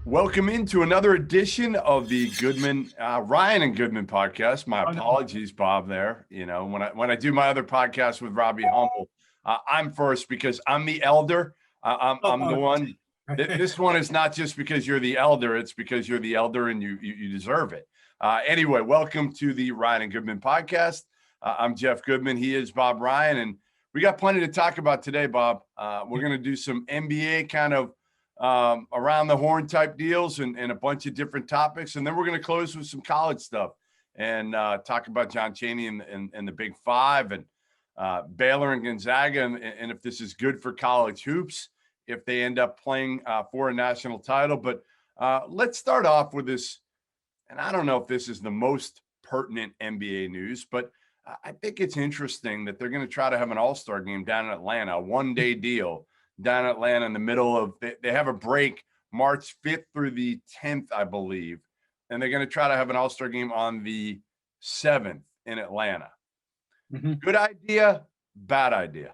Welcome into another edition of the Ryan and Goodman podcast. My apologies, Bob. There, when I do my other podcast with Robbie Humble, I'm first because I'm the elder. I'm the one. This one is not just because you're the elder; it's because you're the elder and you deserve it. Anyway, welcome to the Ryan and Goodman podcast. I'm Jeff Goodman. He is Bob Ryan, and we got plenty to talk about today, Bob. We're going to do some NBA kind of around the horn type deals and a bunch of different topics. And then we're going to close with some college stuff and talk about John Chaney and the Big Five and Baylor and Gonzaga and if this is good for college hoops, if they end up playing for a national title. But let's start off with this. And I don't know if this is the most pertinent NBA news, but I think it's interesting that they're going to try to have an all-star game down in Atlanta, a one-day deal down in Atlanta in the middle of, they have a break March 5th through the 10th, I believe. And they're going to try to have an all-star game on the 7th in Atlanta. Mm-hmm. Good idea, bad idea.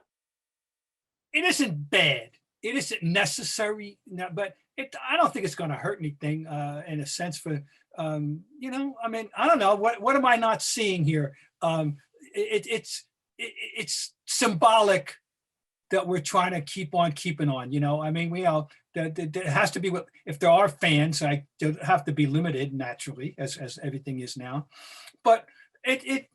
It isn't bad. It isn't necessary, but I don't think it's going to hurt anything in a sense for, I don't know. What am I not seeing here? It's symbolic that we're trying to keep on keeping on, there has to be, if there are fans, they have to be limited naturally as everything is now, but it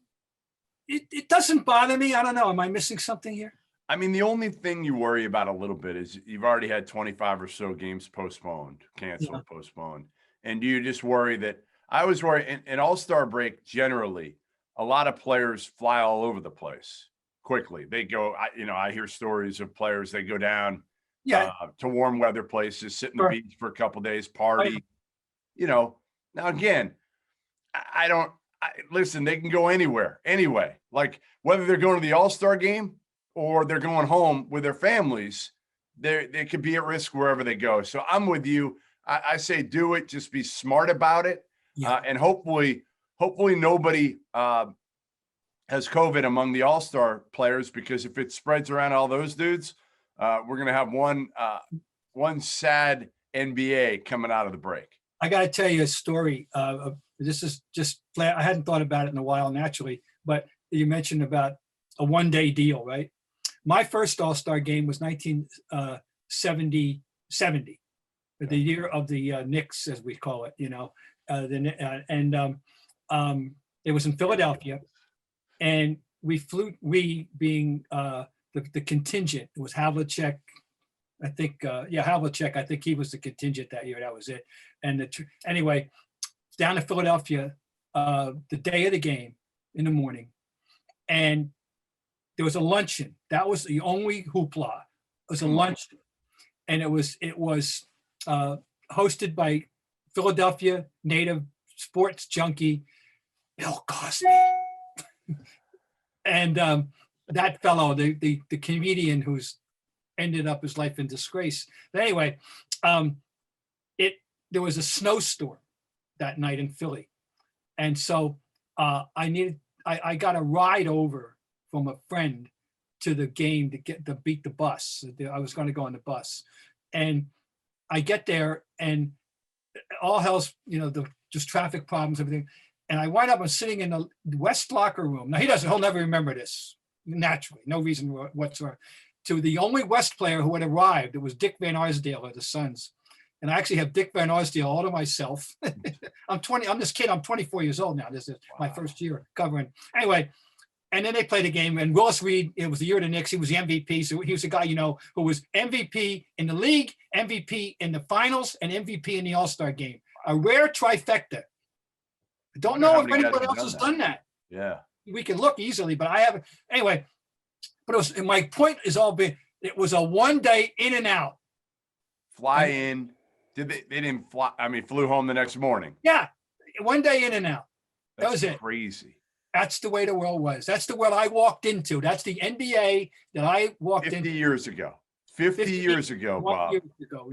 doesn't bother me. I don't know. Am I missing something here? I mean, the only thing you worry about a little bit is you've already had 25 or so games postponed, canceled, postponed. And do you just worry that, I always worry in All-Star break, generally, a lot of players fly all over the place. Quickly, they go. I hear stories of players. They go down to warm weather places, sit in the beach for a couple of days, party. Now again, listen. They can go anywhere, anyway. Like whether they're going to the All-Star game or they're going home with their families, they could be at risk wherever they go. So I'm with you. I say do it. Just be smart about it, and hopefully nobody has COVID among the All-Star players, because if it spreads around all those dudes, we're going to have one sad NBA coming out of the break. I got to tell you a story. This is just, I hadn't thought about it in a while, naturally, but you mentioned about a one-day deal, right? My first All-Star game was 1970, the year of the Knicks, as we call it, it was in Philadelphia. And we being the contingent, it was Havlicek, I think, Havlicek, I think he was the contingent that year, that was it. And anyway, down to Philadelphia, the day of the game in the morning, and there was a luncheon. That was the only hoopla. It was a luncheon, and it was hosted by Philadelphia native sports junkie Bill Cosby. And that fellow, the comedian who's ended up his life in disgrace. But anyway, there was a snowstorm that night in Philly, and so I got a ride over from a friend to the game to beat the bus. I was going to go on the bus, and I get there, and all hell's just traffic problems, everything. And I wind up sitting in the West locker room. Now he'll never remember this, naturally, no reason whatsoever. To the only West player who had arrived, it was Dick Van Arsdale of the Suns. And I actually have Dick Van Arsdale all to myself. I'm 24 years old now. This is my first year covering. Anyway, and then they played the game, and Willis Reed, it was the year of the Knicks, he was the MVP. So he was a guy, who was MVP in the league, MVP in the finals, and MVP in the All-Star game. A rare trifecta. I don't know if anybody else has done that. Yeah. We can look easily, but I haven't. Anyway, but my point is it was a one day in and out. Fly in. They didn't fly? I mean, flew home the next morning. Yeah. One day in and out. That was it. Crazy. That's the way the world was. That's the world I walked into. That's the NBA that I walked into. 50 years ago. 50 years ago, Bob. Years ago.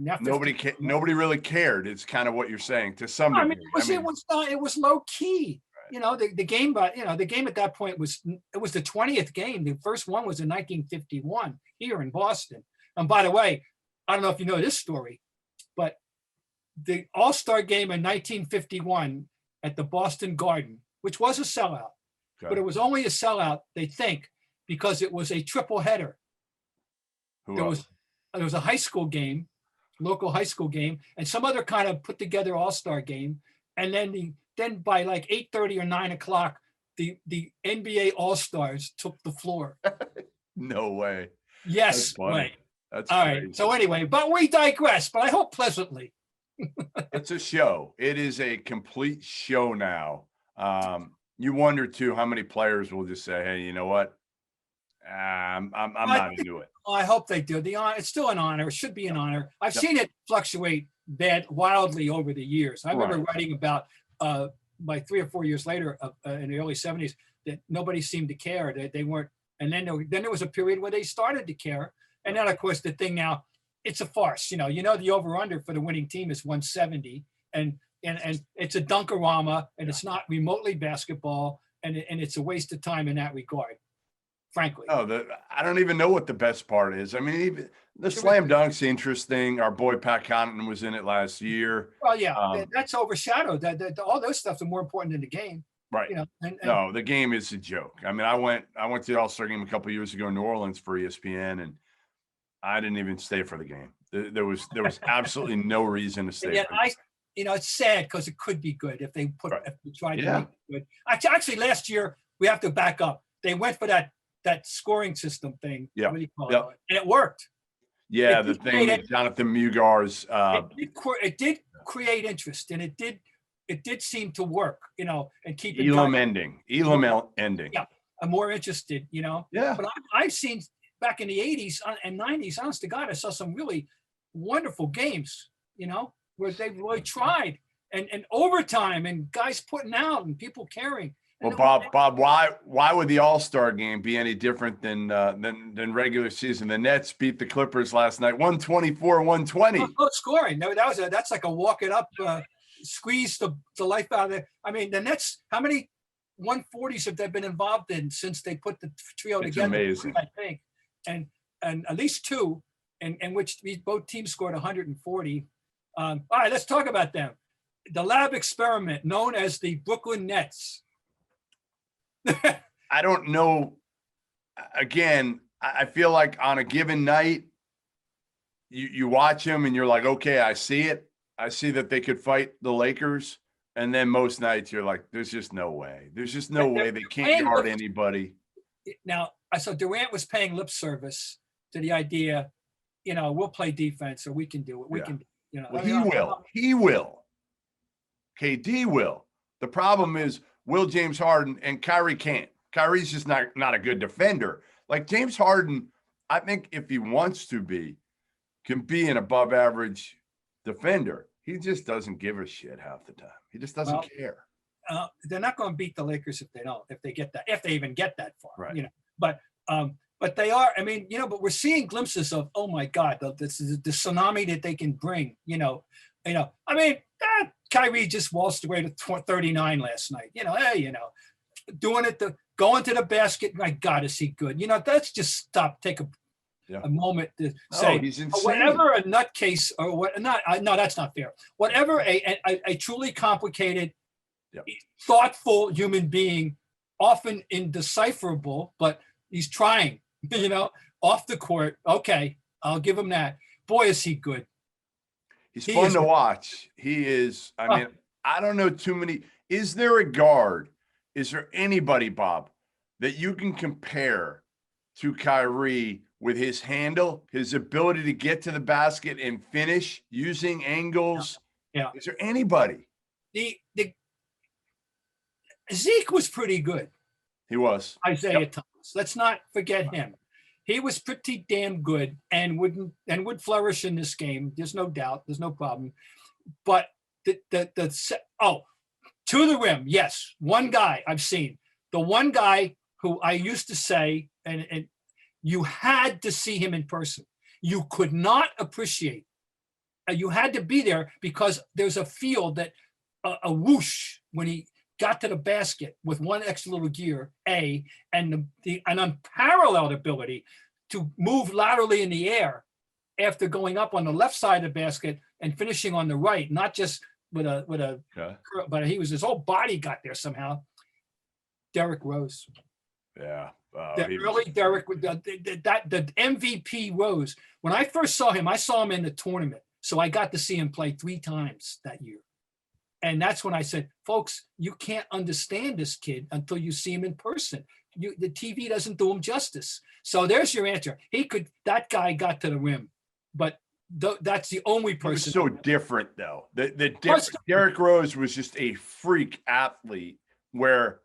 Nobody really cared. It's kind of what you're saying to some degree. It was low key. Right. The game, but the game at that point was the 20th game. The first one was in 1951 here in Boston. And by the way, I don't know if you know this story, but the All-Star game in 1951 at the Boston Garden, which was a sellout, but it was only a sellout, they think, because it was a triple header. There was a high school game, local high school game, and some other kind of put together All-Star game. And then by like 8:30 or 9 o'clock, the NBA All-Stars took the floor. No way. Yes, way. That's all crazy. right. So anyway, but we digress, but I hope pleasantly. It's a show. It is a complete show now. You wonder too how many players will just say, "Hey, you know what? I'm not into it." I hope they do. It's still an honor. It should be an honor. I've seen it fluctuate wildly over the years. I remember writing about by 3 or 4 years later in the early 70s that nobody seemed to care. They weren't. And then there was a period where they started to care. And then, of course, the thing now, it's a farce. The over-under for the winning team is 170. And it's a dunkarama, and it's not remotely basketball, and it's a waste of time in that regard. Frankly. Oh, I don't even know what the best part is. I mean, even the slam dunk's interesting. Our boy Pat Connaughton was in it last year. Well, yeah, that's overshadowed. That all those stuffs are more important than the game. Right. No, the game is a joke. I mean, I went to the All-Star game a couple of years ago in New Orleans for ESPN, and I didn't even stay for the game. There was absolutely no reason to stay. It's sad because it could be good if they tried to make it good. Actually, last year we have to back up. They went for that scoring system thing. Yeah. What do you call it? And it worked. Yeah, the thing with Jonathan Mugar's. It did create interest, and it did seem to work, and keep it Elam ending. Yeah, I'm more interested, Yeah. But I've seen back in the 80s and 90s, honest to God, I saw some really wonderful games, where they really tried and overtime and guys putting out and people caring. Well, Bob, why would the All-Star game be any different than regular season? The Nets beat the Clippers last night, 124-120. No scoring. No, that's like a walk it up, squeeze the life out of it. I mean, the Nets, how many 140s have they been involved in since they put the trio together? It's amazing. I think, and at least two, in which both teams scored 140. All right, let's talk about them. The lab experiment known as the Brooklyn Nets. I don't know. Again, I feel like on a given night, you watch them and you're like, okay, I see it. I see that they could fight the Lakers. And then most nights you're like, there's just no way. There's just no way they can't guard anybody. Now, I saw Durant was paying lip service to the idea, we'll play defense or we can do it. We can, Well, he will. KD will. The problem is Will James Harden and Kyrie can't. Kyrie's just not a good defender. Like James Harden, I think if he wants to be, can be an above average defender. He just doesn't give a shit half the time. He just doesn't care. They're not going to beat the Lakers if they even get that far, right. But they are, but we're seeing glimpses of, oh my God, this is the tsunami that they can bring, Kyrie just waltzed away to 39 last night, doing it, going to the basket. My God, is he good? Let's just stop, take a moment to say, he's insane. Whatever a nutcase or what, no, that's not fair. Whatever a truly complicated, thoughtful human being, often indecipherable, but he's trying, off the court. Okay, I'll give him that. Boy, is he good. He's fun to watch. He is. I don't know too many. Is there a guard? Is there anybody, Bob, that you can compare to Kyrie with his handle, his ability to get to the basket and finish using angles? Yeah. Is there anybody? Zeke was pretty good. He was. Isaiah Thomas. Let's not forget him. He was pretty damn good and would flourish in this game. There's no doubt. There's no problem. But to the rim, yes. One guy I've seen. The one guy who I used to say, and you had to see him in person. You could not appreciate. You had to be there because there's a feel that a whoosh when he got to the basket with one extra little gear, and an unparalleled ability to move laterally in the air after going up on the left side of the basket and finishing on the right, not just with a, but his whole body got there somehow. Derrick Rose. Yeah. Derrick, the MVP Rose. When I first saw him, I saw him in the tournament. So I got to see him play 3 times that year. And that's when I said, folks, you can't understand this kid until you see him in person. The TV doesn't do him justice. So there's your answer. That guy got to the rim, but that's the only person. He was so different, though. Derrick Rose was just a freak athlete, where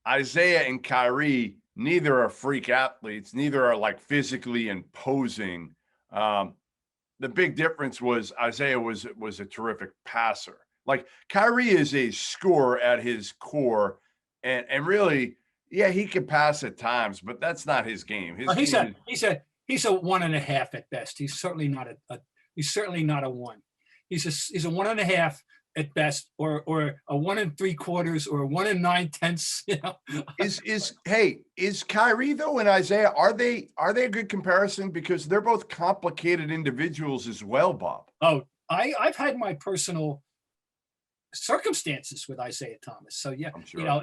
Isaiah and Kyrie, neither are freak athletes, neither are like physically imposing. The big difference was Isaiah was a terrific passer. Like Kyrie is a scorer at his core, and really, yeah, he can pass at times, but that's not his game. He's a 1.5 at best. He's certainly not a 1. He's a 1.5 at best, or a 1 3/4, or a 1 9/10. You know, is Kyrie though and Isaiah, are they a good comparison, because they're both complicated individuals as well, Bob? Oh, I've had my personal circumstances with Isaiah Thomas, so yeah, I'm sure. You know,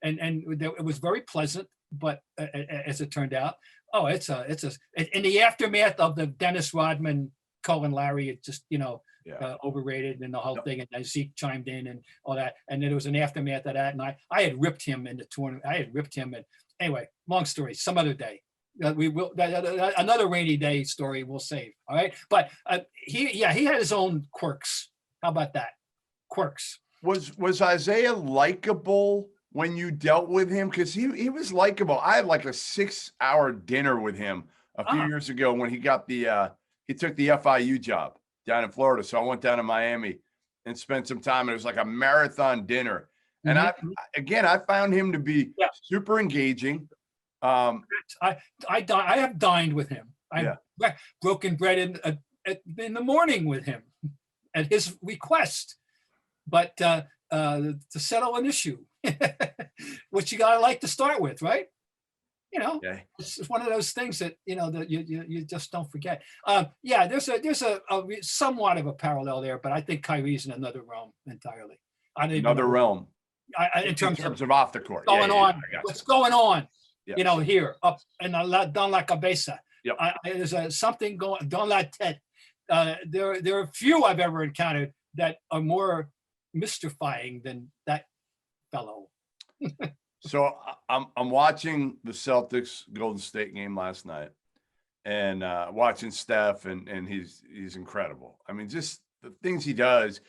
and it was very pleasant, but as it turned out, it's in the aftermath of the Dennis Rodman, Cullen Larry, it just, you know. Yeah. Overrated and the whole thing, and Zeke chimed in and all that, and then there was an aftermath of that, and I had ripped him in the tournament. And anyway, long story, some other day. We will another rainy day story we'll save. All right, but he had his own quirks. How about that? Quirks. Was Isaiah likable when you dealt with him? Because he was likable. I had like a 6-hour dinner with him a few years ago when he got he took the FIU job down in Florida. So I went down to Miami and spent some time. And it was like a marathon dinner. And I found him to be super engaging. I have dined with him. I've broken bread in the morning with him at his request. But to settle an issue, which you gotta like to start with, right? You know, it's one of those things that, you know, that you just don't forget. There's a somewhat of a parallel there, but I think Kyrie's in another realm entirely. Another realm. In terms of off the court. What's going on? Yes. You know, here up in Don La Cabeza. Yep. There's something going. Don La Tête. There are few I've ever encountered that are more mystifying than that fellow. So I'm watching the Celtics Golden State game last night, and watching Steph, and he's incredible. I mean, just the things he does.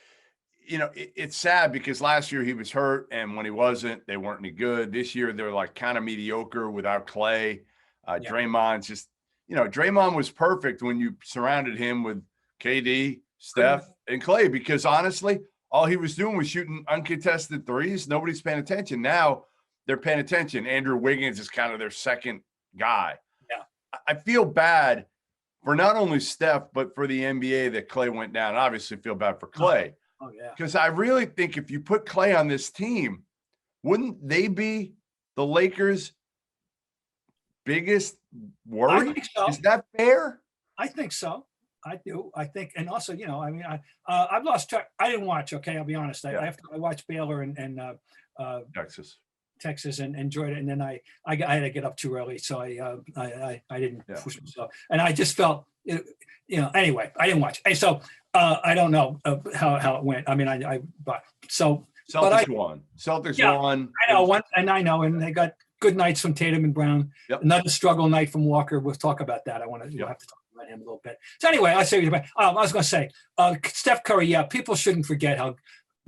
You know, it's sad because last year he was hurt, and when he wasn't, they weren't any good. This year they're like kind of mediocre without Clay. Draymond's just, you know, Draymond was perfect when you surrounded him with KD, Steph, and Clay, because honestly, all he was doing was shooting uncontested threes. Nobody's paying attention. Now they're paying attention. Andrew Wiggins is kind of their second guy. Yeah. I feel bad for not only Steph, but for the NBA that Clay went down. I obviously feel bad for Clay. Oh, yeah. Because I really think if you put Clay on this team, wouldn't they be the Lakers' biggest worry? I think so. Is that fair? I think so. I do. I think, and also, you know, I mean, I've lost track. I didn't watch. Okay, I'll be honest. I watched Baylor and Texas and enjoyed it, and then I had to get up too early, so I didn't push myself, and I just felt, you know. Anyway, I didn't watch. And so I don't know how it went. I mean, Celtics won. Celtics won. I know, and they got good nights from Tatum and Brown. Yep. Another struggle night from Walker. We'll talk about that. We'll have to talk about him a little bit. So anyway, I was going to say, Steph Curry. Yeah, people shouldn't forget how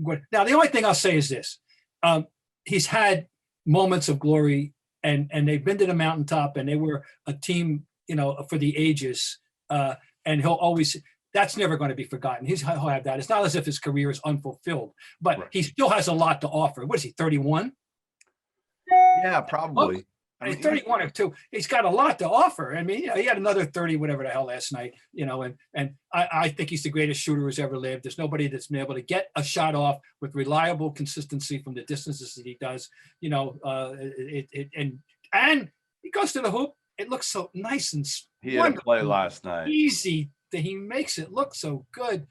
good. Now, the only thing I'll say is this: he's had moments of glory, and they've been to the mountaintop, and they were a team, you know, for the ages. And he'll always. That's never going to be forgotten. He'll have that. It's not as if his career is unfulfilled, but he still has a lot to offer. What is he, 31? Yeah, probably. I mean, 31 or 2. He's got a lot to offer. I mean, he had another 30, whatever the hell, last night, you know, and I think he's the greatest shooter who's ever lived. There's nobody that's been able to get a shot off with reliable consistency from the distances that he does, you know, and he goes to the hoop. It looks so nice and he had a play last night. Easy. He makes it look so good.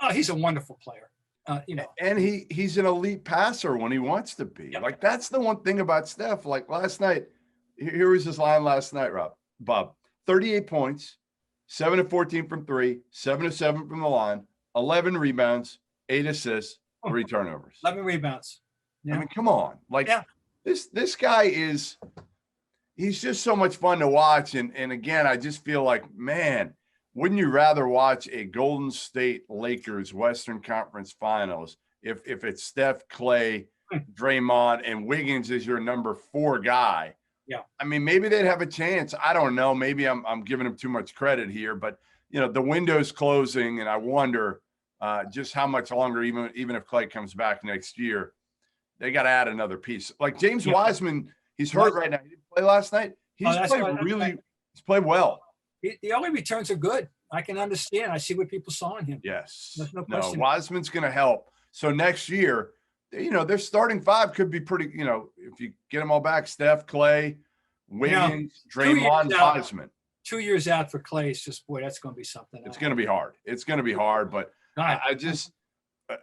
Oh, he's a wonderful player. And he's an elite passer when he wants to be. Yep. Like, that's the one thing about Steph. Like last night, here was his line last night, Bob. 38 points, 7 of 14 from 3, 7 of 7 from the line, 11 rebounds, 8 assists, 3 turnovers. 11 rebounds. Yeah. I mean, come on. Like, this guy he's just so much fun to watch. And again, I just feel like, man, wouldn't you rather watch a Golden State Lakers Western Conference Finals if it's Steph, Clay, Draymond, and Wiggins is your number 4 guy? Yeah. I mean, maybe they'd have a chance. I don't know. Maybe I'm giving them too much credit here, but the window's closing, and I wonder just how much longer, even if Clay comes back next year, they got to add another piece. Like James Wiseman, he's hurt right now. He didn't play last night. He's played well. The early returns are good. I can understand. I see what people saw in him. Yes. There's no question. Wiseman's going to help. So next year, their starting 5 could be pretty, if you get them all back, Steph, Clay, Wiggins, Draymond, Wiseman. 2 years out for Clay is just, boy, that's going to be something. It's going to be hard. It's going to be hard, but I just,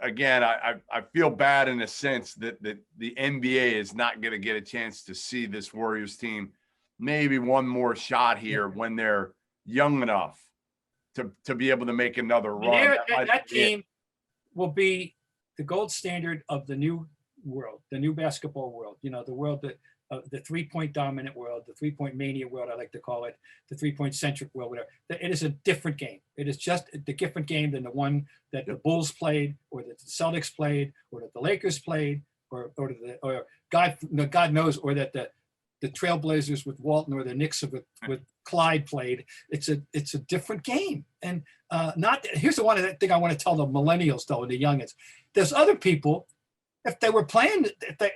again, I feel bad in a sense that the NBA is not going to get a chance to see this Warriors team maybe one more shot here when they're young enough to be able to make another run. That team will be the gold standard of the new world, the new basketball world. The world that the 3-point dominant world, the 3-point mania world, I like to call it, the 3-point centric world, whatever. It is a different game. It is just a different game than the one that the Bulls played, or that the Celtics played, or that the Lakers played, or God knows, or that the Trailblazers with Walton or the Knicks with Clyde played. It's a different game. And here's the one thing I want to tell the millennials though, and the youngins. There's other people, if they were playing,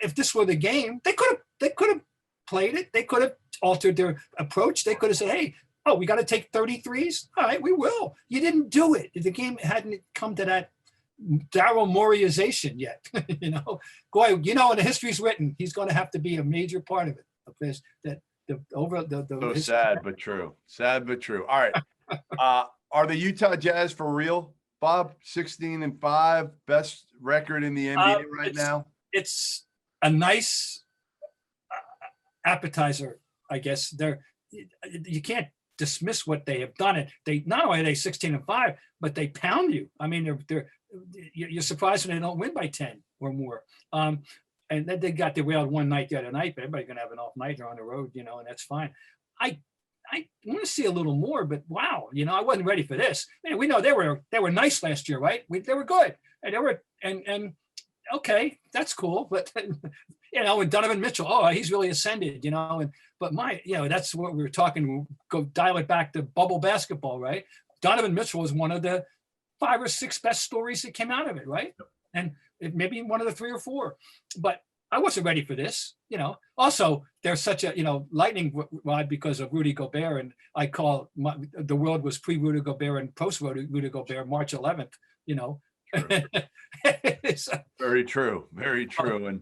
if this were the game, they could have played it. They could have altered their approach. They could have said, hey, we got to take 33s. All right, we will. You didn't do it. The game hadn't come to that Daryl Moreyization yet. Boy, and the history's written. He's going to have to be a major part of it. Because so sad but true. Sad but true. All right. Are the Utah Jazz for real, Bob? 16-5, best record in the NBA right now. It's a nice appetizer, I guess. You can't dismiss what they have done. They not only are they 16-5, but they pound you. I mean, you're surprised when they don't win by 10 or more. And then they got derailed one night the other night, but everybody's going to have an off night. They're on the road, and that's fine. I want to see a little more, but wow, I wasn't ready for this. Man, we know they were nice last year, right? They were good, and they were and okay, that's cool. But and Donovan Mitchell, he's really ascended, but that's what we were talking. Go dial it back to bubble basketball, right? Donovan Mitchell was one of the 5 or 6 best stories that came out of it, right? And maybe one of the 3 or 4, but I wasn't ready for this, Also, there's such a, lightning rod because of Rudy Gobert, and I call the world was pre-Rudy Gobert and post-Rudy Gobert, March 11th, Very true. Very true. And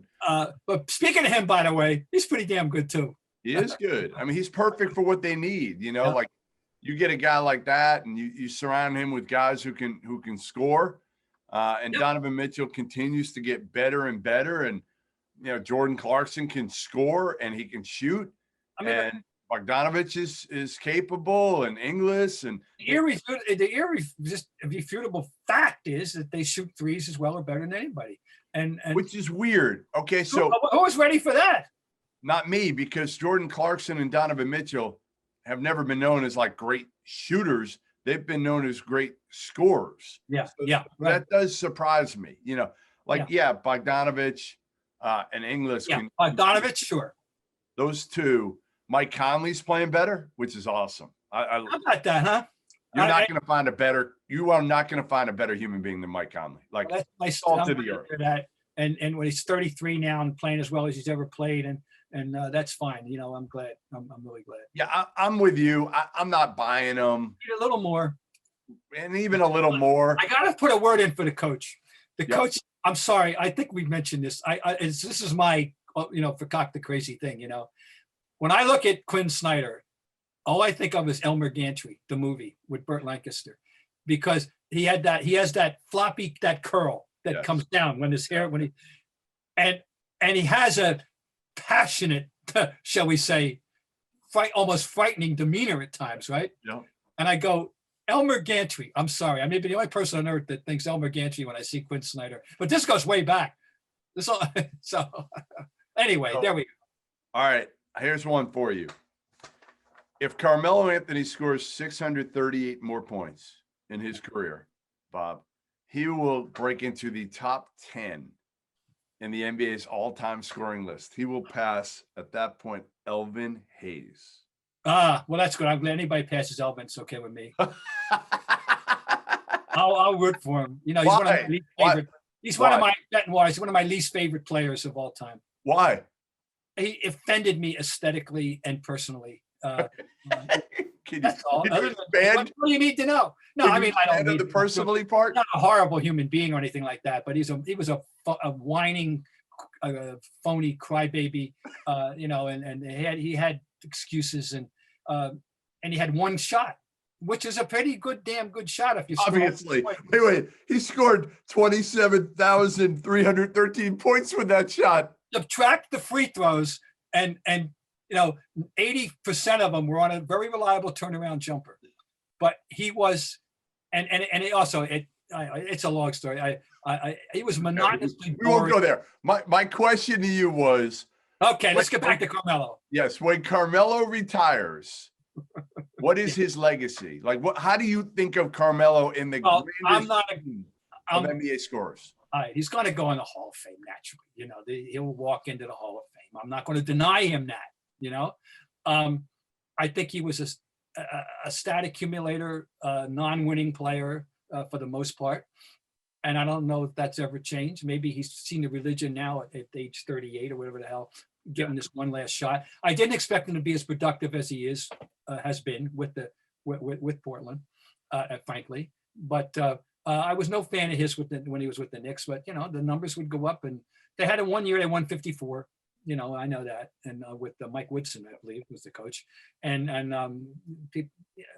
but speaking of him, by the way, he's pretty damn good too. He is good. I mean, he's perfect for what they need, like you get a guy like that and you surround him with guys who can score. And Donovan Mitchell continues to get better and better. And, Jordan Clarkson can score and he can shoot. And Bogdanovich is capable, and Inglis. And the irrefutable fact is that they shoot threes as well or better than anybody. And which is weird. Okay, so who was ready for that? Not me, because Jordan Clarkson and Donovan Mitchell have never been known as like great shooters. They've been known as great scorers. Yeah, so right. That does surprise me. Bogdanovich and Inglis. Yeah, Bogdanovich, sure. Those two. Mike Conley's playing better, which is awesome. How about that, huh? You are not going to find a better human being than Mike Conley. Like, that's my salt to the earth. That. And when he's 33 now and playing as well as he's ever played, and that's fine. I'm glad. I'm really glad. Yeah, I'm with you. I'm not buying him. Need a little more. And even a little more. I got to put a word in for the coach. The coach, I'm sorry. I think we mentioned this. This is my, forgot the crazy thing, When I look at Quinn Snyder, all I think of is Elmer Gantry, the movie with Burt Lancaster, because He has that floppy, that curl that comes down when his hair, and he has a passionate, shall we say, almost frightening demeanor at times, right? Yeah. And I go, Elmer Gantry. I'm sorry, I may be the only person on earth that thinks Elmer Gantry when I see Quinn Snyder, but this goes way back. So anyway, there we go. All right, here's one for you. If Carmelo Anthony scores 638 more points in his career, Bob, he will break into the top 10 in the NBA's all-time scoring list. He will pass, at that point, Elvin Hayes. Well, that's good. I'm glad anybody passes Elvin. It's okay with me. I'll root for him. You know, he's one of my least favorite. He's one of my He's one of my least favorite players of all time. Why? He offended me aesthetically and personally. That's all. What do you need to know? No, I mean, I don't need the personally part. Not a horrible human being or anything like that, but he was a whining, phony crybaby. You know, and he had excuses, and he had one shot, which is a pretty damn good shot if you obviously. Wait, he scored 27,313 points with that shot. Subtract the free throws, and you know, 80% of them were on a very reliable turnaround jumper. But he was, and he also, it's a long story. He was monotonously we won't go there. My question to you was, okay, let's get back to Carmelo. Yes, when Carmelo retires, what is his legacy? Like, how do you think of Carmelo in the greatest of NBA scorers? All right, he's going to go in the Hall of Fame naturally. You know, he'll walk into the Hall of Fame. I'm not going to deny him that. You know, I think he was a stat accumulator, non-winning player for the most part. And I don't know if that's ever changed. Maybe he's seen the religion now at age 38 or whatever the hell, giving this one last shot. I didn't expect him to be as productive as he has been with Portland, frankly. But I was no fan of his when he was with the Knicks. But you know, the numbers would go up, and they had 1 year they won 54. You know, I know that, and with Mike Woodson, I believe, was the coach,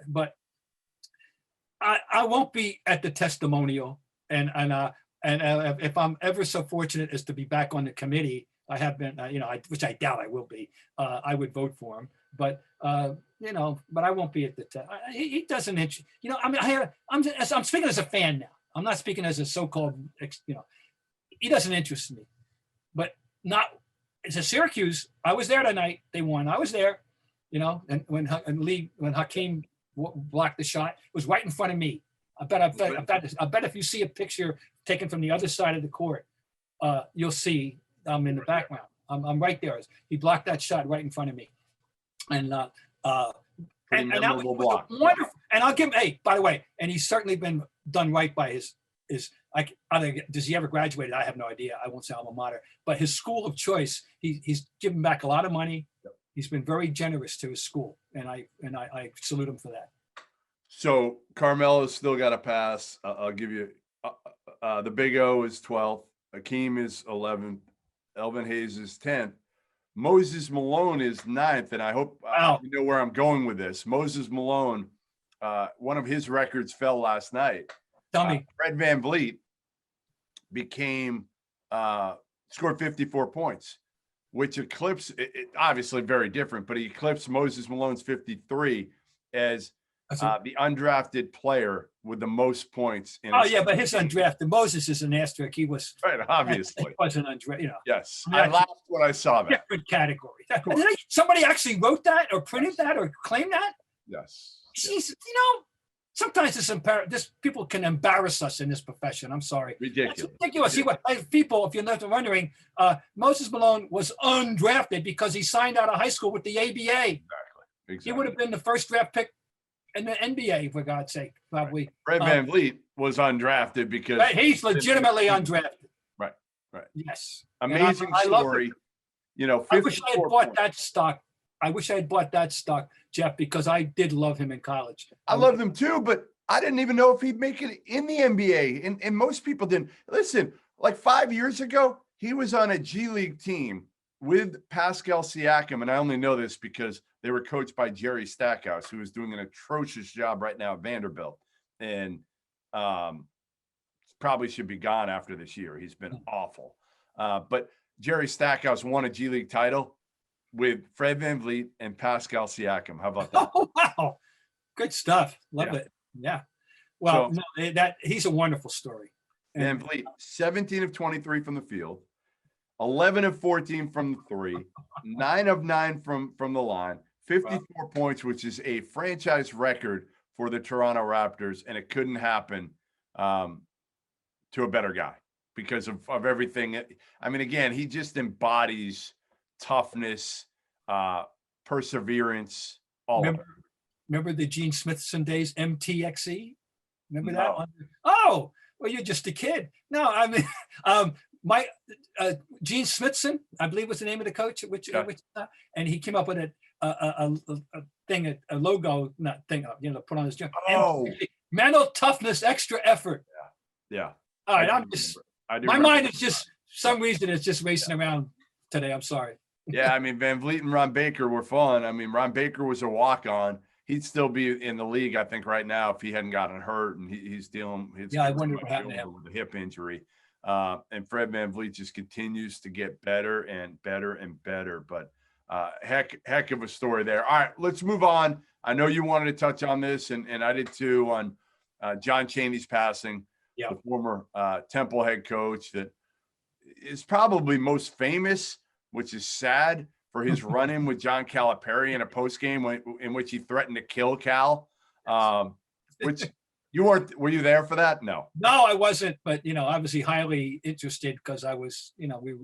but I won't be at the testimonial, and if I'm ever so fortunate as to be back on the committee, I have been, you know, which I doubt I will be. I would vote for him, but you know, but I won't be at the test. He doesn't, you know. I mean, I'm speaking as a fan now. I'm not speaking as a so-called, you know, he doesn't interest me, but not. It's a Syracuse. I was there tonight. They won. I was there, you know. And when Hakeem blocked the shot, it was right in front of me. I bet if you see a picture taken from the other side of the court, you'll see I'm in the background. I'm right there. He blocked that shot right in front of me, and that was wonderful. And I'll give him. Hey, by the way, and he's certainly been done right by his. Does he ever graduated? I have no idea. I won't say alma mater, but his school of choice, he's given back a lot of money. Yep. He's been very generous to his school, and I salute him for that. So Carmelo's still got a pass. I'll give you the Big O is 12th. Hakeem is 11th. Elvin Hayes is 10th. Moses Malone is 9th, and I hope you know where I'm going with this. Moses Malone, one of his records fell last night. Tell me. Fred VanVleet scored 54 points, which eclipsed, obviously very different, but he eclipsed Moses Malone's 53 as the undrafted player with the most points. But his undrafted, Moses is an asterisk. He was right, obviously. He wasn't undrafted, you know. Yes, I laughed when I saw that. Different category. Somebody actually wrote that or printed that or claimed that? Yes. Jeez, you know, sometimes this people can embarrass us in this profession. I'm sorry. Ridiculous. That's ridiculous. See what people, if you're not wondering, Moses Malone was undrafted because he signed out of high school with the ABA. Exactly. He would have been the first draft pick in the NBA, for God's sake, probably. Fred VanVleet was undrafted because he's legitimately undrafted. Right. Yes. Amazing story. You know, I wish I had bought that stock. I wish I had bought that stock, Jeff, because I did love him in college. I loved him too, but I didn't even know if he'd make it in the NBA. And most people didn't. Listen, like 5 years ago, he was on a G League team with Pascal Siakam. And I only know this because they were coached by Jerry Stackhouse, who is doing an atrocious job right now at Vanderbilt. And probably should be gone after this year. He's been awful. But Jerry Stackhouse won a G League title with Fred VanVleet and Pascal Siakam. How about that? Oh, wow. Good stuff. Love it. Yeah. Well, So, no, he's a wonderful story. And VanVleet, 17 of 23 from the field, 11 of 14 from the three, 9 of 9 from the line, 54 points, which is a franchise record for the Toronto Raptors, and it couldn't happen to a better guy because of everything. I mean, again, he just embodies toughness, perseverance, all of it. Remember the Gene Smithson days, MTXE? Remember No. that one? Oh, well, you're just a kid. No, I mean, my Gene Smithson, I believe was the name of the coach, and he came up with a thing, a logo, not thing, put on his gym. Oh, mental toughness, extra effort. Yeah. All right, my mind is just, some reason it's just racing around today. I'm sorry. Yeah, I mean, VanVleet and Ron Baker were fun. I mean, Ron Baker was a walk-on. He'd still be in the league, I think, right now if he hadn't gotten hurt, and he's dealing. I wonder what happened to him with a hip injury. And Fred VanVleet just continues to get better and better and better. But heck of a story there. All right, let's move on. I know you wanted to touch on this, and I did too, on John Chaney's passing, the former Temple head coach that is probably most famous, which is sad, for his run-in with John Calipari in a postgame in which he threatened to kill Cal. Which were you there for that? No, I wasn't, but obviously highly interested because I was,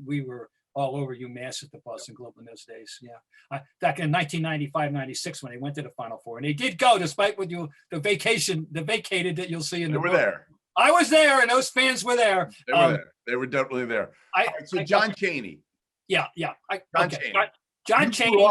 we were all over UMass at the Boston Globe in those days. Yeah, back in 1995-96 when they went to the Final Four, and they did go despite what the vacated that you'll see in the book. There. I was there, and those fans were there. They were there. They were definitely there. So John Chaney. Yeah. John Chaney.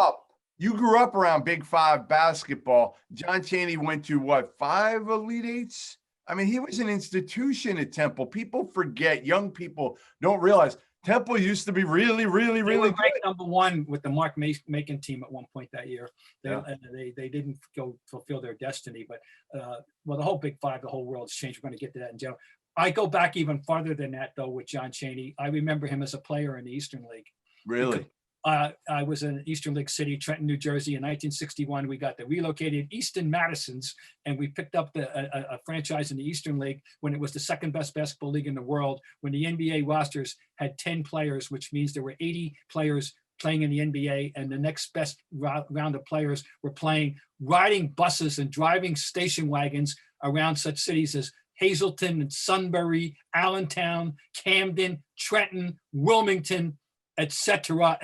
You grew up around Big Five basketball. John Chaney went to what, 5 Elite Eights? I mean, he was an institution at Temple. People forget, young people don't realize Temple used to be really, really, really good. Number one with the Mark Macon team at one point that year. They didn't go fulfill their destiny, but the whole Big Five, the whole world's changed. We're going to get to that in general. I go back even farther than that, though, with John Chaney. I remember him as a player in the Eastern League. Really? I was in Eastern League City, Trenton, New Jersey in 1961. We got the relocated Easton Madisons, and we picked up a franchise in the Eastern League when it was the second best basketball league in the world, when the NBA rosters had 10 players, which means there were 80 players playing in the NBA, and the next best round of players were riding buses and driving station wagons around such cities as Hazleton and Sunbury, Allentown, Camden, Trenton, Wilmington, et cetera.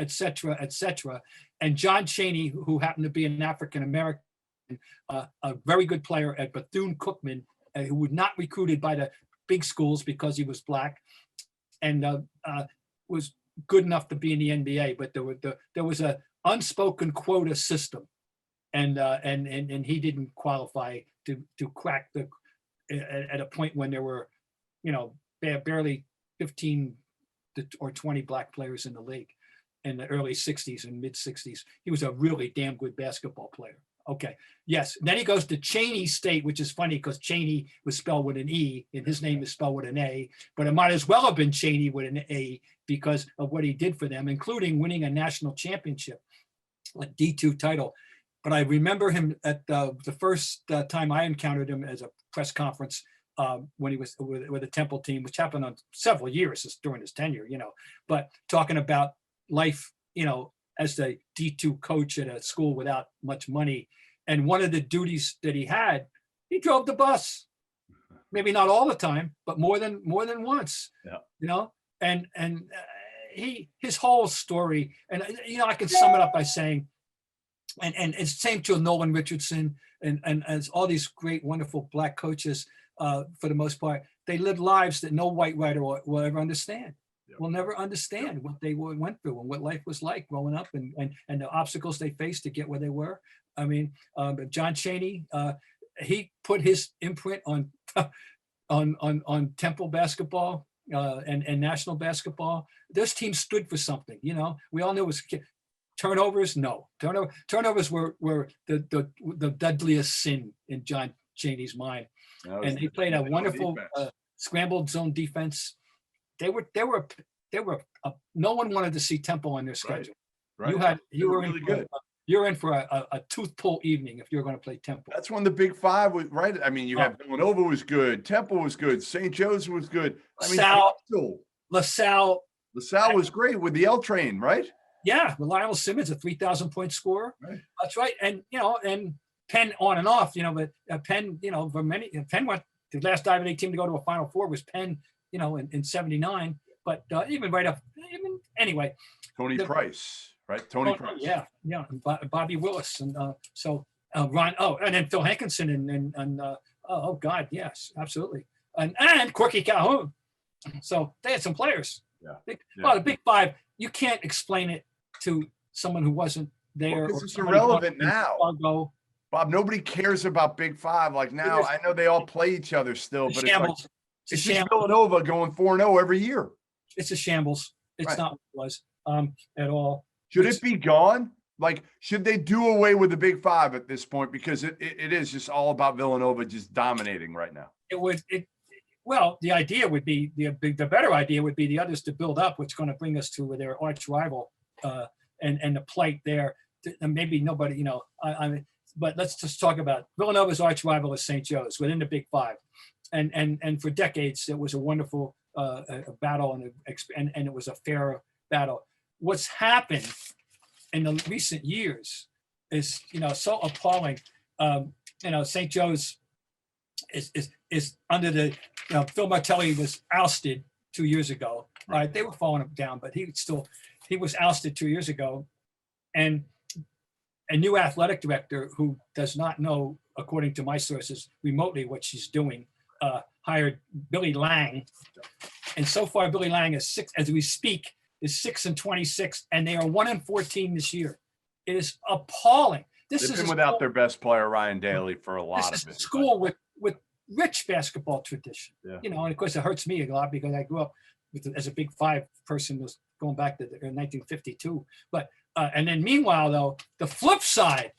And John Chaney, who happened to be an African-American, a very good player at Bethune-Cookman, who was not recruited by the big schools because he was black, and was good enough to be in the NBA. But there was a unspoken quota system, and he didn't qualify to crack at a point when there were, barely 15 or 20 black players in the league in the early 60s and mid 60s. He was a really damn good basketball player. Okay. Yes. Then he goes to Chaney State, which is funny because Chaney was spelled with an E and his name is spelled with an A, but it might as well have been Chaney with an A because of what he did for them, including winning a national championship, a D2 title. But I remember him at the first time I encountered him as a press conference when he was with the Temple team, which happened on several years during his tenure, but talking about life, as the D2 coach at a school without much money. And one of the duties that he drove the bus, maybe not all the time, but more than once, and his whole story. And, I can sum it up by saying, and it's the same to Nolan Richardson and as all these great, wonderful black coaches, for the most part, they lived lives that no white writer will ever understand. Will never understand what they went through and what life was like growing up and the obstacles they faced to get where they were. I mean, John Chaney, he put his imprint on Temple basketball and national basketball. Those teams stood for something. We all knew it was turnovers. No, turnovers were the deadliest sin in John Chaney's mind. That was And they played a wonderful defense. scrambled zone defense. They were no one wanted to see Temple on their schedule. Right. You were really in good. You're in for a tooth pull evening if you're going to play Temple. That's when the Big Five was right. I mean, you had Villanova was good, Temple was good, St. Joe's was good. I mean, LaSalle was great with the L train, right? Yeah, Lionel Simmons, a 3,000-point scorer. Right. That's right. And and Penn on and off, but Penn, for many, Penn went the last Diamond 8 team to go to a Final Four was Penn, in '79. But even right up, anyway. Tony Price, right? Tony Price. Yeah, and Bobby Willis, and Ron. Oh, and then Phil Hankinson, and oh God, yes, absolutely, and Corky Calhoun. So they had some players. Yeah. Well, the Big Five, you can't explain it to someone who wasn't there. Because it's irrelevant now. Bob, nobody cares about Big Five. Like now, I know they all play each other still, but it's just Villanova going 4-0 every year. It's a shambles. It's not what it was at all. Should it be gone? Like, should they do away with the Big Five at this point? Because it is just all about Villanova just dominating right now. Well, the idea would be the better idea would be the others to build up, which is going to bring us to their arch rival and the plight there. And maybe nobody, but let's just talk about Villanova's arch rival is St. Joe's within the Big Five, and for decades it was a wonderful battle and it was a fair battle. What's happened in the recent years is so appalling. St. Joe's is under the Phil Martelli was ousted 2 years ago. Right, they were falling down, but he was ousted 2 years ago, and a new athletic director who does not know, according to my sources, remotely what she's doing, hired Billy Lang, and so far Billy Lang is 6-26, and they are 1-14 this year. It is appalling. They've been without their best player Ryan Daly for a lot of it. This is a school with rich basketball tradition. Yeah. And of course it hurts me a lot because I grew up as a Big Five person, was going back to 1952. But and then meanwhile, though, the flip side,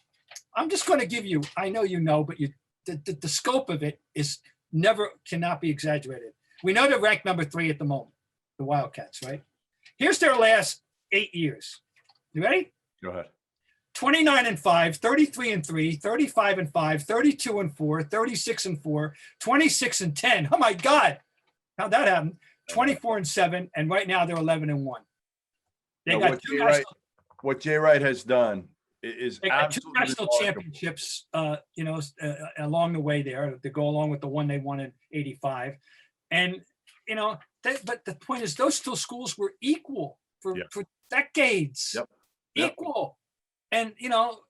I'm just going to give you, I know but the scope of it cannot be exaggerated. We know they're ranked number 3 at the moment, the Wildcats, right? Here's their last 8 years. You ready? Go ahead. 29-5, 33-3, 35-5, 32-4, 36-4, 26-10. Oh my God. How'd that happen? 24-7, and right now they're 11-1. They got what Jay Wright has done is they got 2 national championships, along the way there to go along with the one they won in '85, and but the point is those 2 schools were equal for decades, equal, and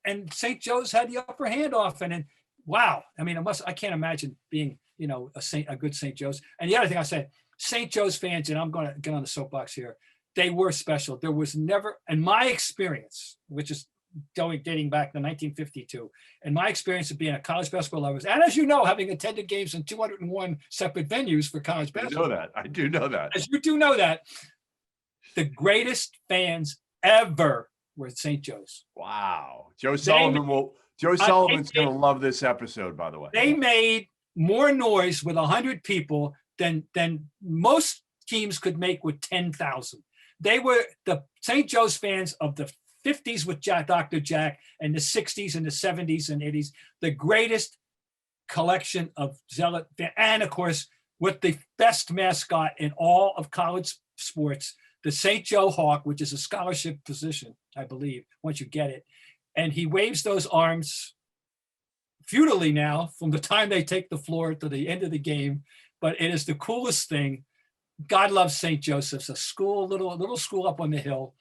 and St. Joe's had the upper hand often, and wow, I mean, I can't imagine being a good St. Joe's. And the other thing I said, St. Joe's fans, and I'm going to get on the soapbox here, they were special. There was never, in my experience, which is dating back to 1952, and my experience of being a college basketball lover, and as you know, having attended games in 201 separate venues for college basketball. I do know that. As you do know that, the greatest fans ever were at St. Joe's. Wow. Joe Sullivan's going to love this episode, by the way. They made more noise with 100 people than most teams could make with 10,000. They were the St. Joe's fans of the 50s with Dr. Jack and the 60s and the 70s and 80s, the greatest collection of zealot, and of course, with the best mascot in all of college sports, the St. Joe Hawk, which is a scholarship position, I believe, once you get it. And he waves those arms futilely now from the time they take the floor to the end of the game. But it is the coolest thing. God loves St. Joseph's, a school, little school up on the hill,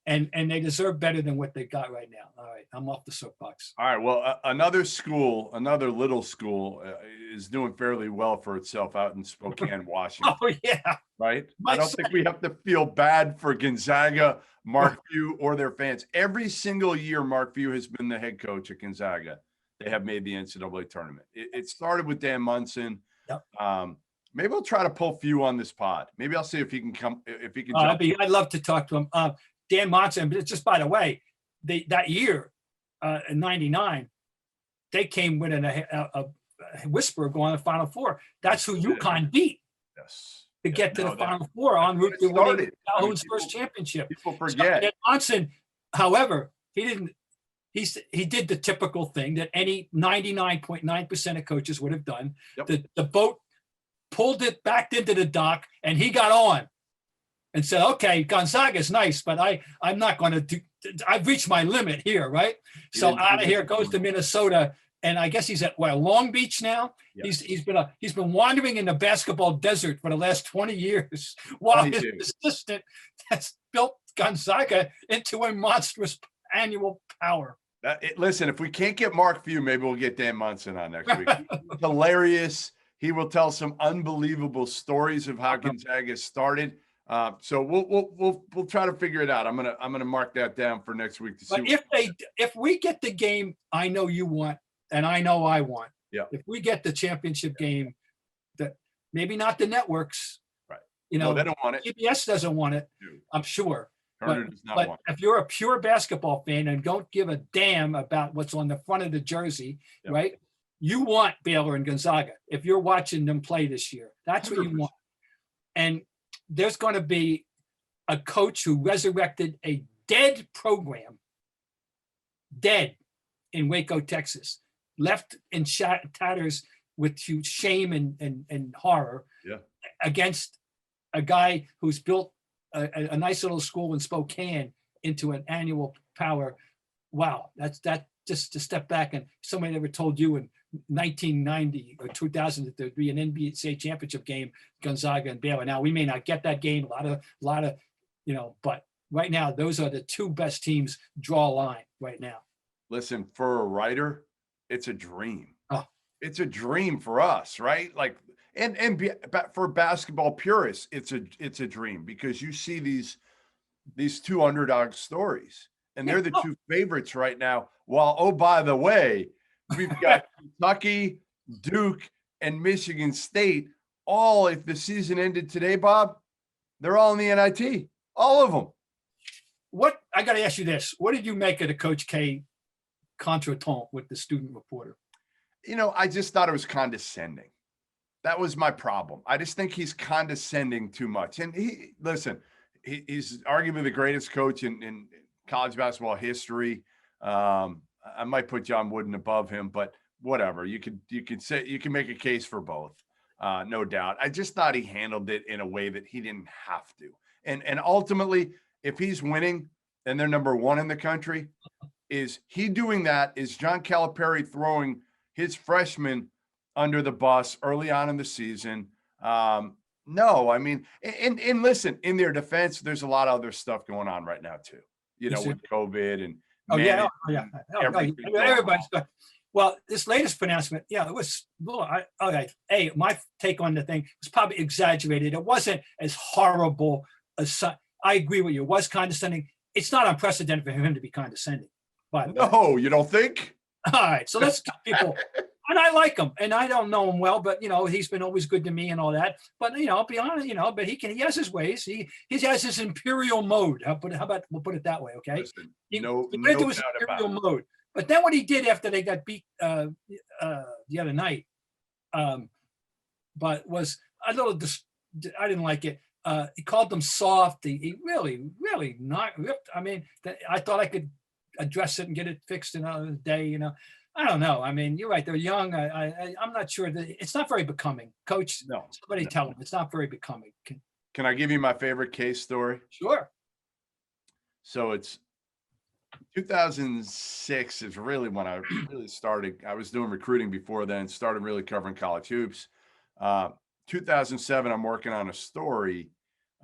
and they deserve better than what they got right now. All right, I'm off the soapbox. All right, well, another little school is doing fairly well for itself out in Spokane, Washington. Oh, yeah. Right? I don't think we have to feel bad for Gonzaga, Mark Few, or their fans. Every single year Mark Few has been the head coach at Gonzaga, they have made the NCAA tournament. It started with Dan Munson. Yep. Maybe I'll try to pull Few on this pod. Maybe I'll see if he can come. If he can. I'd love to talk to him. Dan Monson. But just by the way, that year in '99, they came winning whisper going to the Final Four. That's who UConn beat Yes. to get to No, the Final Four en route to winning Calhoun's first championship. People forget. So, Johnson, however, he didn't. He did the typical thing that any 99.9% of coaches would have done. Yep. The boat pulled it back into the dock, and he got on and said, "Okay, Gonzaga's nice, but I'm not going to do. I've reached my limit here, right? So out of here goes to Minnesota, and I guess he's at Long Beach now. Yeah. He's been wandering in the basketball desert for the last 20 years, while his assistant has built Gonzaga into a monstrous annual power." Listen, if we can't get Mark Few, maybe we'll get Dan Munson on next week. Hilarious. He will tell some unbelievable stories of how Gonzaga started. So we'll try to figure it out. I'm gonna mark that down for next week to see. But if we get the game, I know you want, and I know I want. Yeah. If we get the championship game, that maybe not the networks, right? No, they don't want it. CBS doesn't want it. Dude. I'm sure. Turner does not but want it. If you're a pure basketball fan and don't give a damn about what's on the front of the jersey, right? You want Baylor and Gonzaga if you're watching them play this year. That's 100%. What you want. And there's going to be a coach who resurrected a dead program, dead in Waco, Texas, left in tatters with shame and horror against a guy who's built a nice little school in Spokane into an annual power. Wow, that's just to step back. And somebody never told you in 1990 or 2000 that there'd be an NBA championship game, Gonzaga and Baylor. Now we may not get that game, a lot of, but right now those are the two best teams. Draw a line right now. Listen, for a writer, it's a dream. Oh. It's a dream for us, right? Like, and for basketball purists, it's a dream because you see these two underdog stories, and they're the two favorites right now. While, oh, by the way, we've got Kentucky, Duke, and Michigan State. All, if the season ended today, Bob, they're all in the NIT. All of them. What I got to ask you this: what did you make of the Coach K contretemps with the student reporter? I just thought it was condescending. That was my problem. I just think he's condescending too much. And he's arguably the greatest coach in college basketball history. I might put John Wooden above him, but whatever. You can make a case for both, no doubt. I just thought he handled it in a way that he didn't have to. And ultimately, if he's winning and they're number one in the country, is he doing that? Is John Calipari throwing his freshmen under the bus early on in the season? No, I mean, and listen, in their defense, there's a lot of other stuff going on right now too, with COVID and everybody's got. Well, this latest pronouncement, it was. Hey, my take on the thing was probably exaggerated. It wasn't as horrible as. I agree with you. It was condescending. It's not unprecedented for him to be condescending. But no, you don't think? All right, so let's people. And I like him, and I don't know him well, but he's been always good to me and all that. But I'll be honest, but he has his ways. He has his imperial mode. How about we'll put it that way, okay? Listen, no his imperial mode. But then what he did after they got beat the other night, but was a little. I didn't like it. He called them soft. He really not ripped. I mean, I thought I could address it and get it fixed in another day. I don't know. I mean, you're right. They're young. I'm not sure that it's not very becoming. Coach, somebody tell them it's not very becoming. Can I give you my favorite case story? Sure. So it's 2006 is really when I really started. I was doing recruiting before then, started really covering college hoops. 2007, I'm working on a story,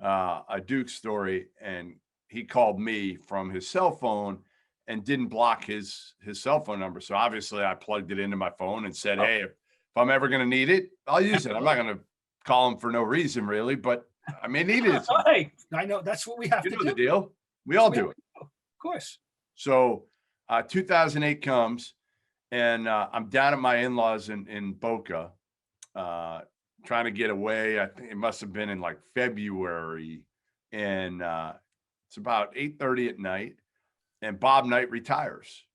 a Duke story, and he called me from his cell phone and didn't block his cell phone number. So obviously I plugged it into my phone and said, hey, if I'm ever going to need it, I'll use it. I'm not going to call him for no reason really, but I may need it. Hey, I know that's what we have to do. You know the deal. We all do it. Of course. So 2008 comes and I'm down at my in-laws in Boca trying to get away. I think it must've been in like February and it's about 8:30 at night. And Bob Knight retires.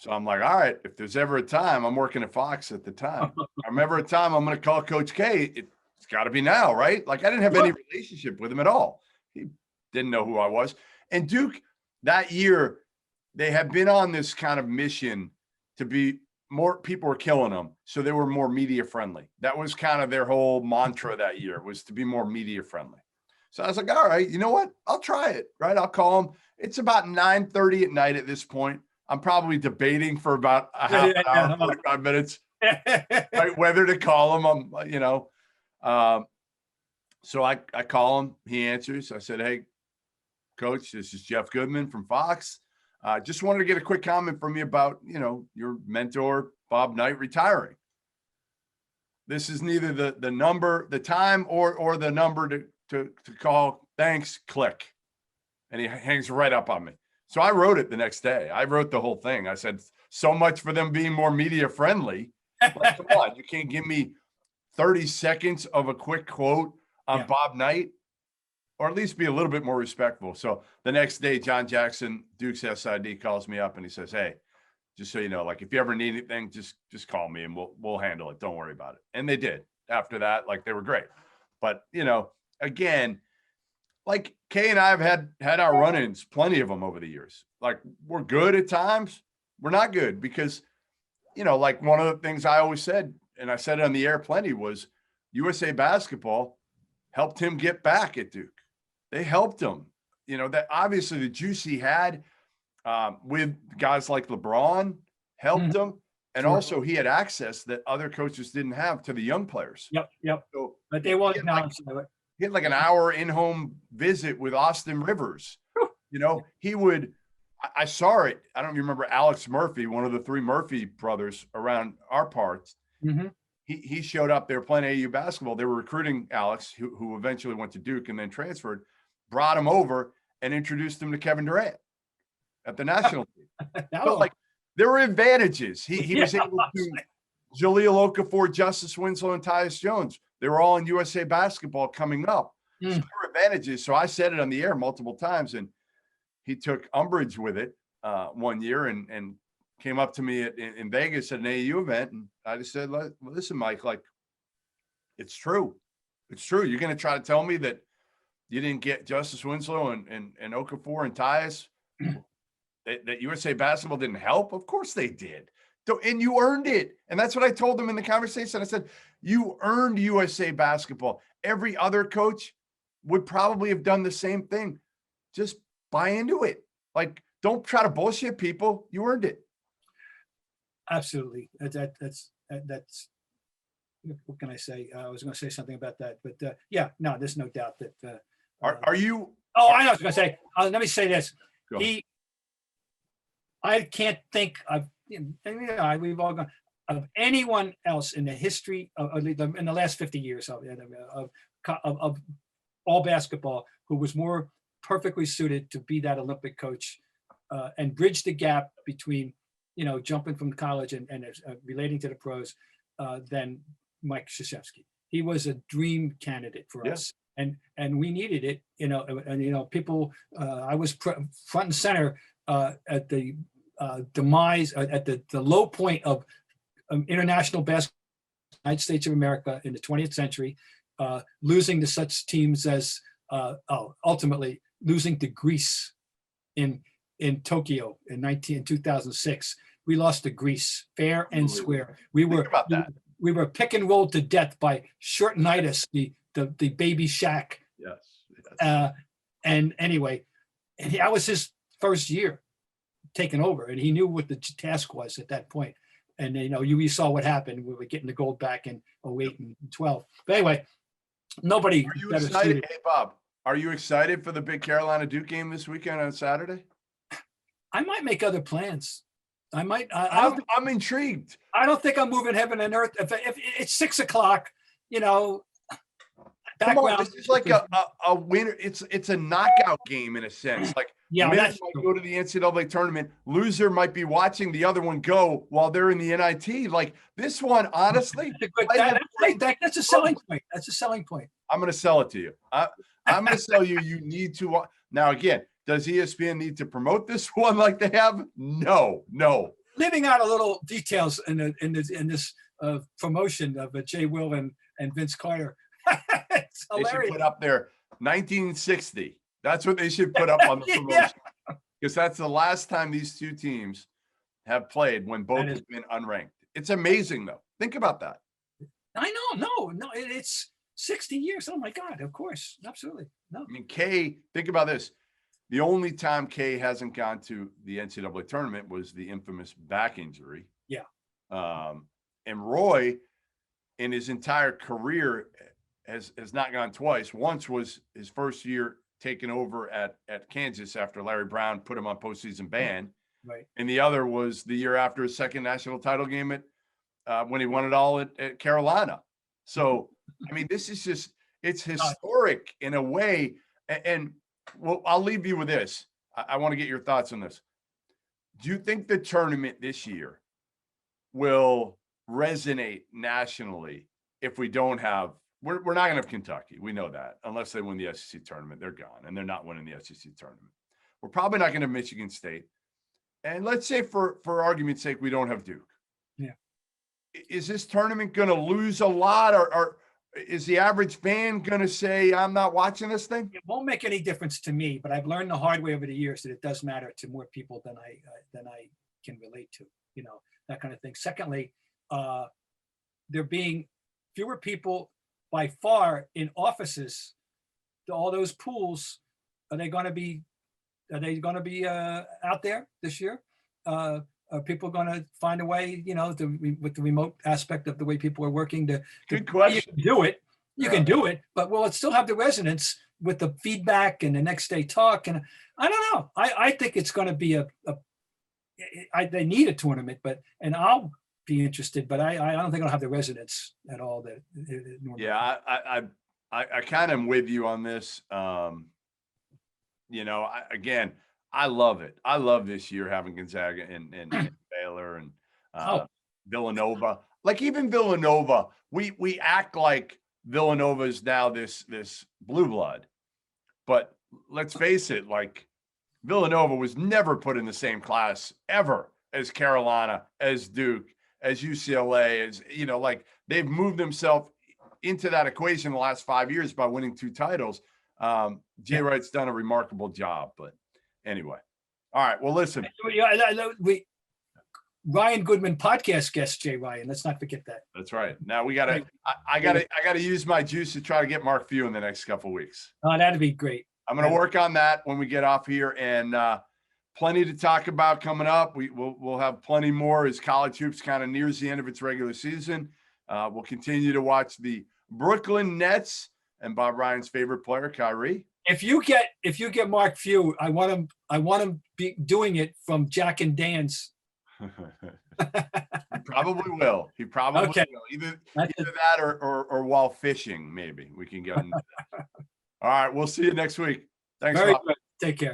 So I'm like, all right, if there's ever a time, I'm working at Fox at the time. I remember a time I'm going to call Coach K. It's got to be now, right? Like I didn't have any relationship with him at all. He didn't know who I was. And Duke, that year, they had been on this kind of mission to be more, people were killing them. So they were more media friendly. That was kind of their whole mantra that year, was to be more media friendly. So I was like, all right, you know what? I'll try it, right? I'll call him. It's about 9:30 at night at this point. I'm probably debating for about a half an hour, 45 minutes, right, whether to call him. So I call him. He answers. I said, hey, Coach, this is Jeff Goodman from Fox. Just wanted to get a quick comment from you about, your mentor, Bob Knight, retiring. This is neither the number, the time, or the number to call. Thanks, click. And he hangs right up on me. So I wrote it the next day. I wrote the whole thing. I said, so much for them being more media friendly. Like, come on, you can't give me 30 seconds of a quick quote on Bob Knight, or at least be a little bit more respectful. So the next day, John Jackson, Duke's SID, calls me up and he says, hey, just so you know, like if you ever need anything, just call me and we'll handle it. Don't worry about it. And they did. After that, like they were great. But, again, like Kay and I have had our run-ins, plenty of them over the years. Like we're good at times. We're not good because, like one of the things I always said, and I said it on the air plenty, was USA Basketball helped him get back at Duke. They helped him, that obviously the juice he had with guys like LeBron helped him. And also he had access that other coaches didn't have to the young players. Yep. So, but they won't acknowledge it. He had like an hour in-home visit with Austin Rivers. He would, I saw it. I don't remember Alex Murphy, one of the three Murphy brothers around our parts. Mm-hmm. He showed up. They were playing AAU basketball. They were recruiting Alex, who eventually went to Duke and then transferred, brought him over and introduced him to Kevin Durant at the national team. So, like, there were advantages. He was able to Jahlil Okafor, Justice Winslow, and Tyus Jones. They were all in USA Basketball coming up. So there were advantages. So I said it on the air multiple times, and he took umbrage with it one year and came up to me in Vegas at an AAU event. And I just said, listen, Mike, like, it's true. It's true. You're going to try to tell me that you didn't get Justice Winslow and Okafor and Tyus, that USA Basketball didn't help? Of course they did. And you earned it. And that's what I told them in the conversation. I said, you earned USA Basketball. Every other coach would probably have done the same thing. Just buy into it. Like, don't try to bullshit people. You earned it. Absolutely. That's what can I say? I was going to say something about that, but there's no doubt that. Are you? Oh, I know what I was going to say. Let me say this. Go. I can't think of, we've all gone, of anyone else in the history in the last 50 years of all basketball who was more perfectly suited to be that Olympic coach and bridge the gap between, jumping from college and relating to the pros than Mike Krzyzewski. He was a dream candidate for us. And we needed it, and people, I was front and center at the demise, at the low point of international basketball in the United States of America in the 20th century, losing to such teams as, ultimately losing to Greece in Tokyo in 2006. We lost to Greece, fair and square. We were pick and rolled to death by Shortenitis, the baby Shaq. Yes. And anyway, that was his first year taking over, and he knew what the task was at that point. And you saw what happened. We were getting the gold back in 08 and 12. But anyway, nobody. Are you excited? Hey, Bob, are you excited for the big Carolina Duke game this weekend on Saturday? I might make other plans. I might. I'm intrigued. I don't think I'm moving heaven and earth. If it's 6:00, Come on, this is like a winner. It's a knockout game in a sense. Like, winners might go to the NCAA tournament. Loser might be watching the other one go while they're in the NIT. Like this one, honestly, that's a selling point. That's a selling point. I'm going to sell it to you. I'm going to sell you. You need to now. Again, does ESPN need to promote this one like they have? No. leaving out a little details in this promotion of Jay Will and Vince Carter. It's They should hilarious. put up there 1960. That's what they should put up on the promotion. Because that's the last time these two teams have played when both have been unranked. It's amazing, though. Think about that. I know. No, it's 60 years. Oh, my God. Of course. Absolutely. No. I mean, K, think about this. The only time K hasn't gone to the NCAA tournament was the infamous back injury. Yeah. And Roy, in his entire career, has not gone twice. Once was his first year taking over at Kansas after Larry Brown put him on postseason ban. Right. And the other was the year after his second national title game when he won it all at Carolina. So, I mean, this is just, it's historic in a way. And well, I'll leave you with this. I want to get your thoughts on this. Do you think the tournament this year will resonate nationally if we don't have, we're not going to have Kentucky. We know that. Unless they win the SEC tournament, they're gone. And they're not winning the SEC tournament. We're probably not going to have Michigan State. And let's say for argument's sake, we don't have Duke. Yeah. Is this tournament going to lose a lot, or is the average fan going to say, I'm not watching this thing? It won't make any difference to me, but I've learned the hard way over the years that it does matter to more people than I can relate to, that kind of thing. Secondly, there being fewer people by far in offices. All those pools, are they going to be out there this year? Are people going to find a way, with the remote aspect of the way people are working Good question. You can do it. You can do it, but will it still have the resonance with the feedback and the next day talk? And I don't know. I think it's going to be they need a tournament, and I'll be interested, but I don't think it'll have the resonance at all that it normally. Yeah, I kind of am with you on this. Again, I love it. I love this year having Gonzaga and Baylor and Villanova. Like even Villanova, we act like Villanova is now this blue blood, but let's face it, like Villanova was never put in the same class ever as Carolina, as Duke, as UCLA, as like they've moved themselves into that equation the last 5 years by winning 2 titles. Jay Wright's done a remarkable job, but anyway. All right. Well, listen. Ryan Goodman podcast guest, Jay Ryan. Let's not forget that. That's right. Now we gotta. I gotta use my juice to try to get Mark Few in the next couple of weeks. Oh, that'd be great. I'm gonna work on that when we get off here, and plenty to talk about coming up. We'll have plenty more as college hoops kind of nears the end of its regular season. We'll continue to watch the Brooklyn Nets and Bob Ryan's favorite player, Kyrie. If you get Mark Few, I want him be doing it from Jack and Dan's. He probably will. He probably will. Either that or while fishing, maybe we can get him. All right, we'll see you next week. Thanks. Very good. Take care.